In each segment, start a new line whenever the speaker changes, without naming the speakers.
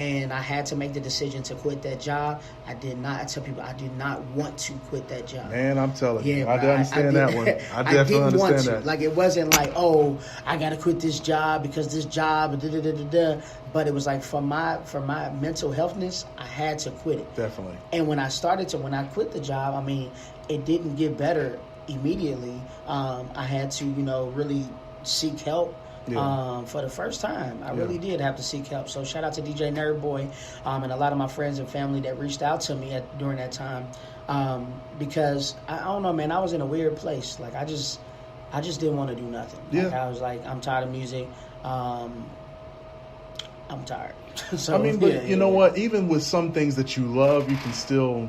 and I had to make the decision to quit that job. I did not. I tell people I did not want to quit that job.
Man, I'm telling you,
Yeah,
I
bro,
understand that one. I definitely understand that.
Like, it wasn't like, oh, I got to quit this job because this job, da, da, da, da, da. But it was like for my mental healthness, I had to quit it.
Definitely.
And when I quit the job, I mean, it didn't get better immediately. I had to, really seek help.
Yeah.
For the first time, I really did have to seek help. So shout out to DJ Nerd Boy, and a lot of my friends and family that reached out to me during that time, because I don't know, man, I was in a weird place. Like I just didn't want to do nothing. Like, I was like, I'm tired of music. I'm tired. So,
I mean, but you know what? Even with some things that you love, you can still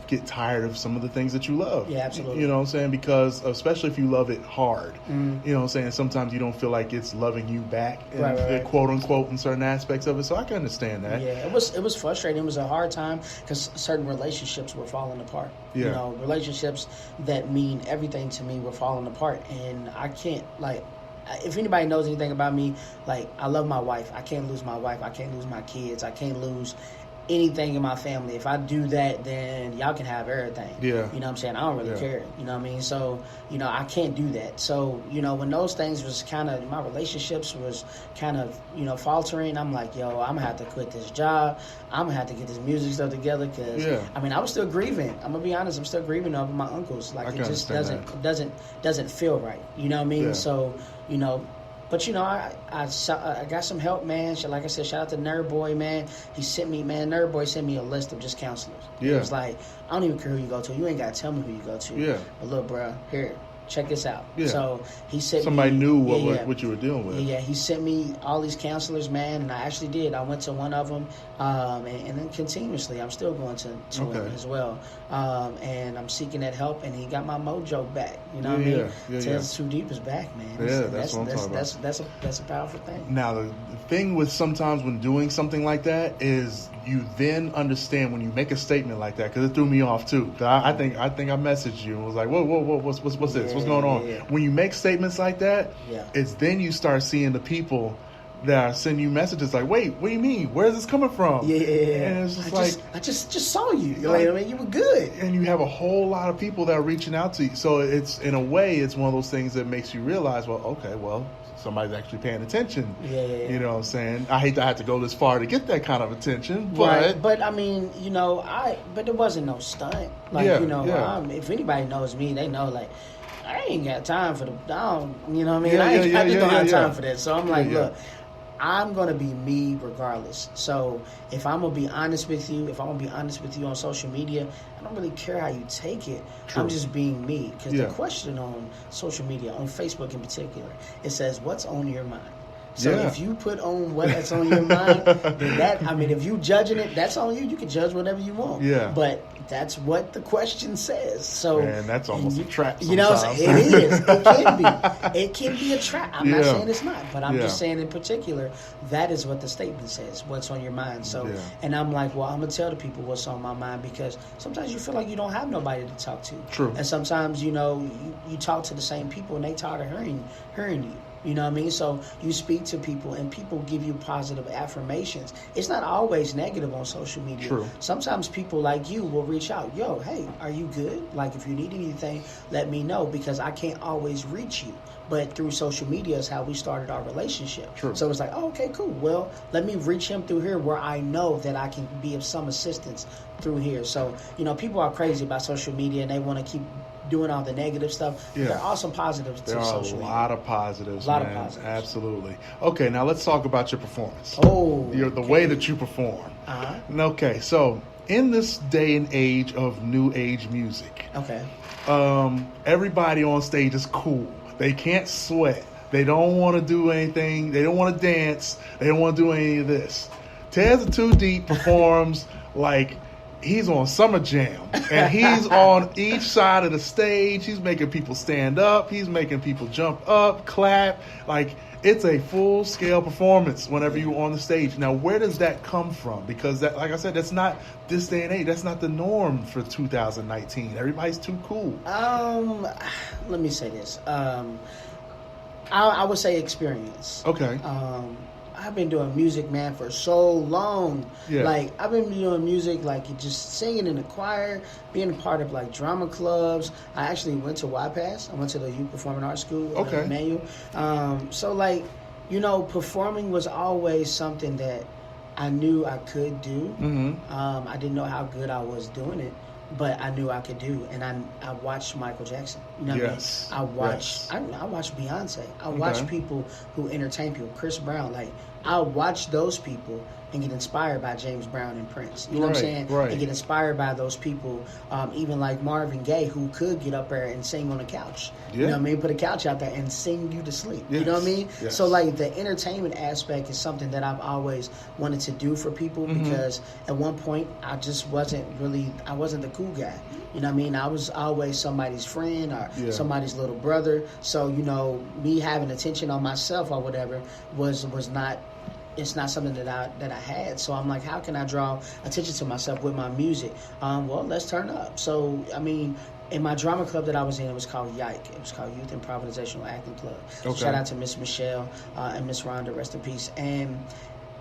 get tired of some of the things that you love.
Yeah, absolutely.
You know what I'm saying? Because especially if you love it hard, you know what I'm saying? Sometimes you don't feel like it's loving you back,
right.
quote unquote, in certain aspects of it. So I can understand that.
Yeah, it was frustrating. It was a hard time because certain relationships were falling apart.
Yeah.
Relationships that mean everything to me were falling apart, and I can't, like, if anybody knows anything about me, like, I love my wife. I can't lose my wife. I can't lose my kids. I can't lose anything in my family. If I do that, then y'all can have everything.
Yeah.
You know what I'm saying? I don't really care. You know what I mean? So, I can't do that. So, when those things was kind of, my relationships was kind of, faltering, I'm like, yo, I'm going to have to quit this job. I'm going to have to get this music stuff together because, I mean, I was still grieving. I'm going to be honest. I'm still grieving over my uncles. Like, it just doesn't feel right. You know what I mean?
Yeah.
So, but I got some help, man. Like I said, shout out to Nerd Boy, man. Nerd Boy sent me a list of just counselors.
Yeah.
It was like, I don't even care who you go to. You ain't got to tell me who you go to.
Yeah.
But look, bro, here, check this out.
Yeah.
So he sent
somebody
me,
knew what you were dealing with.
Yeah, he sent me all these counselors, man, and I actually did. I went to one of them, and then continuously, I'm still going to him as well. And I'm seeking that help, and he got my mojo back. You know what I mean? Tales Too Deep is back, man.
Yeah, that's what I'm talking about.
That's a powerful thing.
Now, the thing with sometimes when doing something like that is you then understand when you make a statement like that, because it threw me off too. 'Cause I think I messaged you and was like, whoa, what's this? What's going on?
Yeah.
When you make statements like that,
Yeah.
it's then you start seeing the people that are sending you messages like, wait, what do you mean? Where's this coming from?
Yeah.
And it's just
I just saw you. Like, I mean, you were good.
And you have a whole lot of people that are reaching out to you. So it's, in a way, it's one of those things that makes you realize, somebody's actually paying attention.
Yeah.
You know what I'm saying? I hate to have to go this far to get that kind of attention, but
right. But I mean, but there wasn't no stunt. Like, if anybody knows me, they know, like, I ain't got time for you know what I mean? I just don't have time for that. So I'm like, look, I'm going to be me regardless. So if I'm going to be honest with you, on social media, I don't really care how you take it.
True.
I'm just being me. Because the question on social media, on Facebook in particular, it says, what's on your mind? So if you put on what's on your mind, then if you judging it, that's on you. You can judge whatever you want.
Yeah.
But that's what the question says. So
that's almost a trap sometimes.
You know what I'm saying? It is. It can be. It can be a trap. I'm not saying it's not, but I'm just saying in particular, that is what the statement says, what's on your mind. So, and I'm like, well, I'm going to tell the people what's on my mind because sometimes you feel like you don't have nobody to talk to.
True.
And sometimes, you talk to the same people and they tired of hearing you. You know what I mean? So you speak to people and people give you positive affirmations. It's not always negative on social media.
True.
Sometimes people like you will reach out. Yo, hey, are you good? Like, if you need anything, let me know because I can't always reach you. But through social media is how we started our relationship.
True.
So it's like, oh, okay, cool. Well, let me reach him through here where I know that I can be of some assistance through here. So, people are crazy about social media and they want to keep doing all the negative stuff.
Yeah.
There are some positives to social media.
There are a lot of positives,
A lot of positives.
Absolutely. Okay, now let's talk about your performance.
Oh.
The way that you perform.
Uh-huh.
Okay, so in this day and age of new age music, everybody on stage is cool. They can't sweat. They don't want to do anything. They don't want to dance. They don't want to do any of this. Tales Too Deep performs like he's on Summer Jam, and he's on each side of the stage. He's making people stand up. He's making people jump up, clap. Like, it's a full-scale performance whenever you're on the stage. Now, where does that come from? Because, that, like I said, that's not this day and age. That's not the norm for 2019. Everybody's too cool.
Let me say this. I would say experience.
Okay.
I've been doing music, man, for so long.
Yeah.
Like, I've been doing music, like, just singing in the choir, being a part of, like, drama clubs. I actually went to YPAS. I went to the Youth Performing Arts School.
Okay.
Emmanuel. So, like, you know, performing was always something that I knew I could do.
Mm-hmm.
I didn't know how good I was doing it, but I knew I could do. And I watched Michael Jackson. You know what I mean? I watched Beyonce. I watched people who entertain people. Chris Brown. Like, I watch those people and get inspired by James Brown and Prince. You know what I'm saying?
Right.
And get inspired by those people, even like Marvin Gaye, who could get up there and sing on a couch.
Yeah.
You know what I mean? Put a couch out there and sing you to sleep.
Yes.
You know what I mean?
Yes.
So, like, the entertainment aspect is something that I've always wanted to do for people because at one point I just wasn't the cool guy. You know what I mean? I was always somebody's friend or somebody's little brother. So, you know, me having attention on myself or whatever was not... It's not something that I had. So I'm like, how can I draw attention to myself with my music? Well, let's turn up. So, I mean, in my drama club that I was in, it was called YIKE. It was called Youth Improvisational Acting Club.
Okay.
Shout out to Miss Michelle and Miss Rhonda, rest in peace. And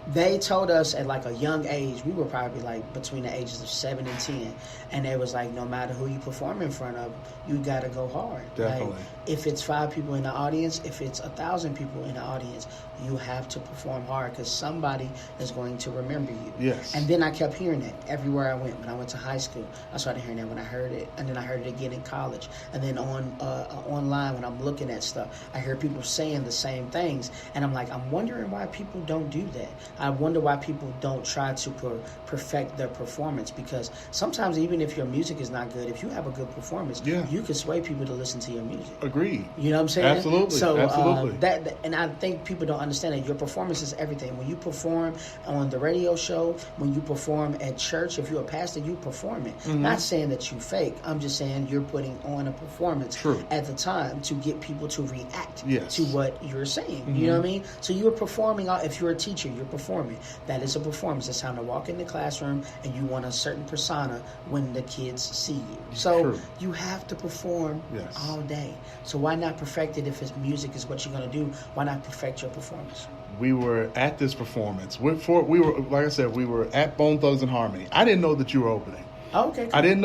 they told us at like a young age, we were probably like between the ages of 7 and 10, and they was like, no matter who you perform in front of, you gotta go hard.
Definitely.
Like, if it's 5 people in the audience, if it's 1,000 people in the audience, you have to perform hard because somebody is going to remember you.
Yes.
And then I kept hearing that everywhere I went. When I went to high school, I started hearing that when I heard it, and then I heard it again in college, and then online when I'm looking at stuff, I hear people saying the same things, and I'm like, I'm wondering why people don't do that. I wonder why people don't try to perfect their performance, because sometimes even if your music is not good, if you have a good performance, you can sway people to listen to your music.
Agreed.
You know what I'm saying?
Absolutely.
So
Absolutely.
That and I think people don't understand that your performance is everything. When you perform on the radio show, when you perform at church, if you're a pastor, you perform it. Not saying that you fake. I'm just saying you're putting on a performance at the time to get people to react to what you're saying. You know what I mean? So you're performing. If you're a teacher, you're performing. That is a performance. It's time to walk in the classroom and you want a certain persona when the kids see you. So you have to perform all day. So why not perfect it if it's music is what you're going to do? Why not perfect your performance?
We were at this performance. We were, like I said, we were at Bone Thugs and Harmony. I didn't know that you were opening.
Oh, okay. Cool.
I didn't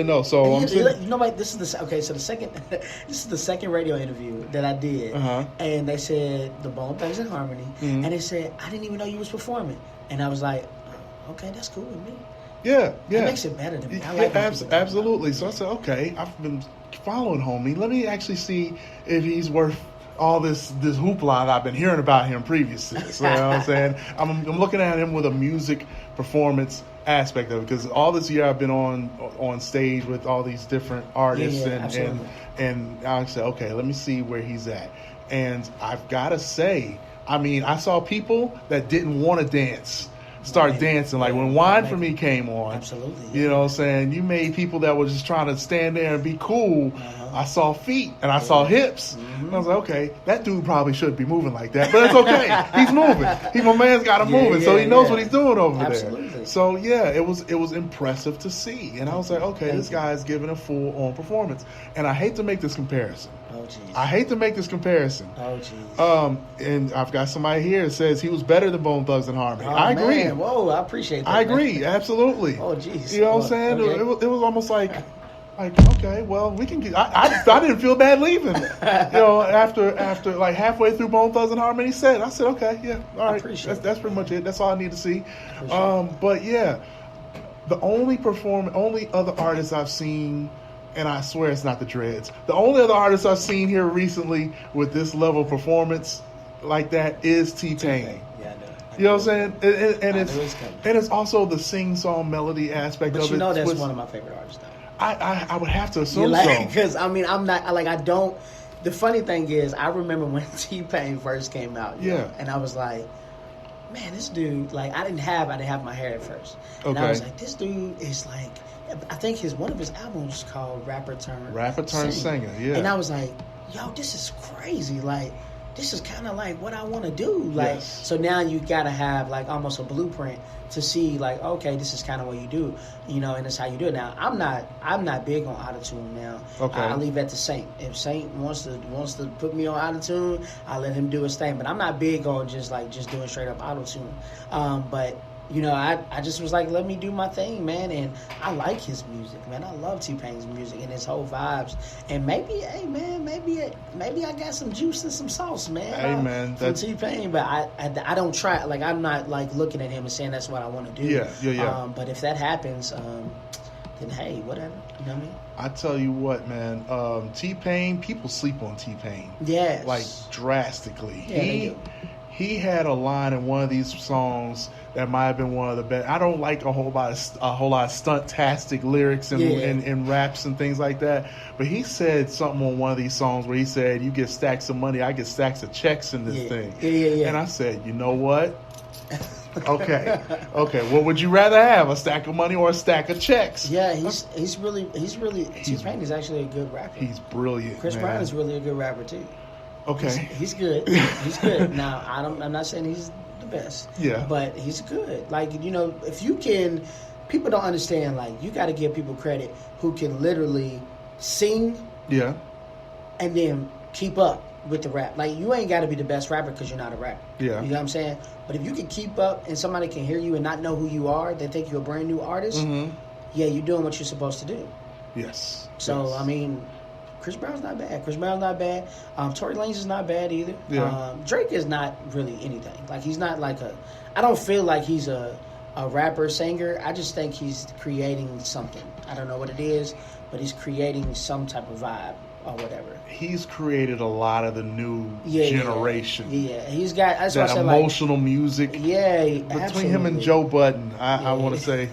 know. So
you know what? This is the second. This is the second radio interview that I did, and they said the Bone Thugs and Harmony, and they said I didn't even know you was performing, and I was like, oh, okay, that's cool with me.
Yeah.
It makes it better to me. I like
absolutely. So I said, okay, I've been following homie. Let me actually see if he's worth all this hoopla that I've been hearing about him previously. So, you know what I'm saying? I'm looking at him with a music performance aspect of it, because all this year I've been on stage with all these different artists, and I said, okay, let me see where he's at. And I've got to say, I mean, I saw people that didn't want to dance start dancing. Like when Wine for Me came on.
Absolutely.
You know what I'm saying? You made people that were just trying to stand there and be cool. I saw feet and I saw hips. And I was like, okay, that dude probably shouldn't be moving like that. But it's okay. He's moving. My man's got him moving. So he knows what he's doing over there. So yeah, it was impressive to see. And I was like, okay, this guy's giving a full-on performance. And I hate to make this comparison.
Oh, jeez.
I hate to make this comparison.
Oh, jeez.
And I've got somebody here that says he was better than Bone Thugs and Harmony.
Oh,
I agree.
Man. Whoa, I appreciate that.
I agree. Man. Absolutely.
Oh, jeez.
You know what I'm saying? Okay. It was almost like, okay, well, we can get... I didn't feel bad leaving. After like halfway through Bone Thugs and Harmony set, I said, okay, yeah, all right. That's pretty much it. That's all I need to see. But yeah, the only other artist I've seen... And I swear it's not the Dreads. The only other artist I've seen here recently with this level of performance like that is T-Pain.
Yeah, I know.
You know what I'm saying? And it's also the sing-song melody aspect of it.
But you know that's one of my favorite artists, though.
I would have to assume
so. Because, I mean, I'm not... Like, I don't... The funny thing is, I remember when T-Pain first came out. And I was like, man, this dude... Like, I didn't have my hair at first. And I was like, this dude is like... I think one of his albums called Rapper Turned
Singer, yeah.
And I was like, yo, this is crazy. Like, this is kind of like what I want to do. Like, so now you got to have like almost a blueprint to see like, okay, this is kind of what you do, you know, and it's how you do it. Now, I'm not big on autotune now.
Okay.
I leave that to Saint. If Saint wants to put me on autotune, I'll let him do his thing. But I'm not big on just doing straight up autotune. But you know, I just was like, let me do my thing, man. And I like his music, man. I love T-Pain's music and his whole vibes. And maybe, hey, man, maybe I got some juice and some sauce, man.
Hey, man.
From T-Pain. But I don't try, like, I'm not, like, looking at him and saying that's what I want to do.
Yeah.
But if that happens, then, hey, whatever. You know what I mean?
I tell you what, man. T-Pain, people sleep on T-Pain.
Yes.
Like, drastically.
Yeah, they do.
He had a line in one of these songs that might have been one of the best. I don't like a whole lot of stunt-tastic lyrics and raps and things like that. But he said something on one of these songs where he said, "You get stacks of money, I get stacks of checks in this thing."
Yeah.
And I said, you know what? Okay. What would you rather have, a stack of money or a stack of checks?
Yeah, he's really T-Pain is actually a good rapper.
He's brilliant.
Chris Brown is really a good rapper too.
Okay.
He's good. He's good. Now, I'm not saying he's the best.
Yeah.
But he's good. Like, you know, if you can, people don't understand, like, you got to give people credit who can literally sing.
Yeah.
And then keep up with the rap. Like, you ain't got to be the best rapper because you're not a rapper.
Yeah.
You know what I'm saying? But if you can keep up and somebody can hear you and not know who you are, they think you're a brand new artist, yeah, you're doing what you're supposed to do.
Yes.
So, I mean, Chris Brown's not bad. Tory Lanez is not bad either.
Yeah.
Drake is not really anything. Like, he's not like I don't feel like he's a rapper, singer. I just think he's creating something. I don't know what it is, but he's creating some type of vibe or whatever.
He's created a lot of the new generation.
Yeah, he's got that's
that
what I said,
emotional music.
Yeah,
between him and Joe Budden, I want to say,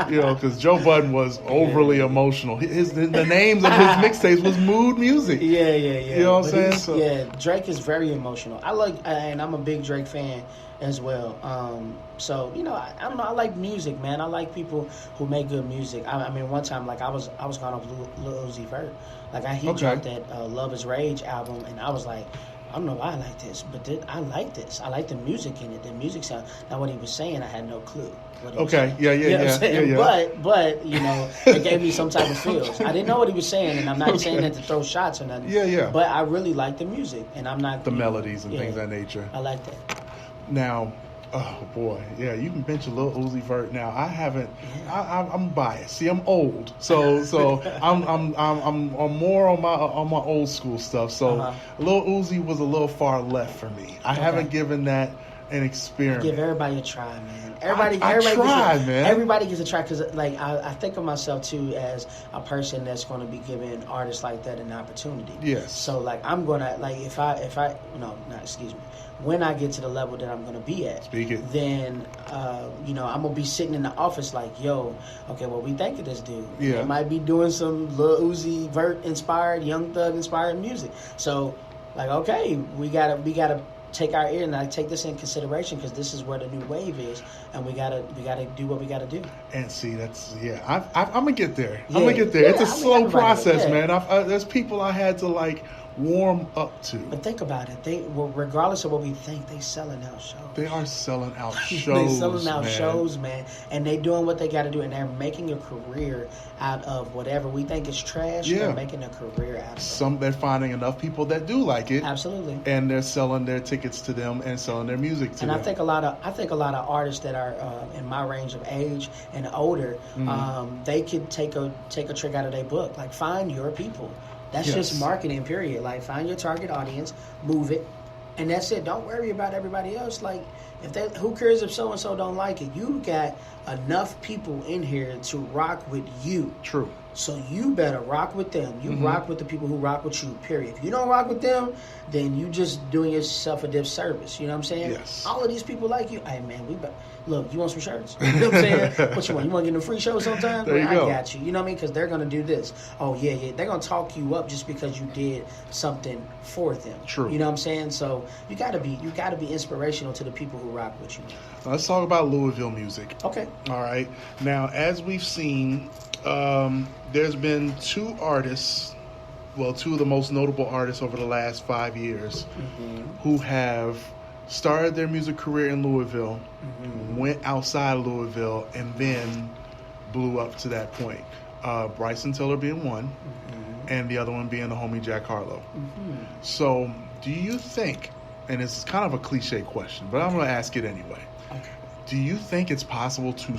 you know, because Joe Budden was overly emotional. The names of his mixtapes was mood music.
Yeah.
You know what I'm saying?
Yeah, Drake is very emotional. And I'm a big Drake fan as well. So, you know, I don't know. I like music, man. I like people who make good music. I mean, one time, like, I was going off Lil Uzi Vert. Like, he dropped that Love Is Rage album, and I was like, I don't know why I like this, but I like this. I like the music in it. The music sound. Now, what he was saying, I had no clue. What he was saying.
Yeah.
But you know, it gave me some type of feels. I didn't know what he was saying, and I'm not saying that to throw shots or nothing.
Yeah.
But I really like the music, and I'm not
the melodies and things of that nature.
I like that.
Now, oh boy, yeah, you can mention Lil Uzi Vert. Now, I haven't. Yeah. I'm biased. See, I'm old, so I'm more on my old school stuff. So Lil Uzi was a little far left for me. I haven't given that an experiment.
Give everybody a try, man. Everybody gets a try because, like, I think of myself too as a person that's going to be giving artists like that an opportunity.
Yes.
So, like, I'm gonna when I get to the level that I'm going to be at, then, you know, I'm going to be sitting in the office like, yo, okay, what we think of this dude?
Yeah.
They might be doing some Lil Uzi Vert-inspired, Young Thug-inspired music. So, like, okay, we gotta take our ear and take this in consideration because this is where the new wave is, and we gotta do what we gotta do.
And see, that's I'm gonna get there. I'm gonna get there. It's a slow process, man. There's people I had to like warm up to.
But think about it. Regardless of what we think, they selling out shows.
They are selling out shows.
They selling out shows, man. And they doing what they got to do, and they're making a career out of whatever we think is trash. Yeah. They're making a career out of it.
They're finding enough people that do like it.
Absolutely.
And they're selling their tickets to them and selling their music to them.
And I think a lot of artists that are in my range of age and older, they could take a trick out of their book. Like, find your people. That's just marketing, period. Like, find your target audience, move it, and that's it. Don't worry about everybody else. Like, who cares if so-and-so don't like it? You got enough people in here to rock with you.
True.
So you better rock with them. You rock with the people who rock with you, period. If you don't rock with them, then you just doing yourself a disservice. You know what I'm saying?
Yes.
All of these people like you. Hey, man, look, you want some shirts? You know what I'm saying? What you want? You want to get a free show sometime?
There you go.
I got you. You know what I mean? Because they're going to do this. Oh, yeah. They're going to talk you up just because you did something for them.
True.
You know what I'm saying? So you got to be inspirational to the people who rock with you.
Let's talk about Louisville music.
Okay.
All right. Now, as we've seen, there's been two artists two of the most notable artists over the last 5 years who have started their music career in Louisville, went outside of Louisville, and then blew up to that point. Bryson Tiller being one, and the other one being the homie Jack Harlow. So, do you think, and it's kind of a cliche question, but I'm going to ask it anyway. Okay. Do you think it's possible to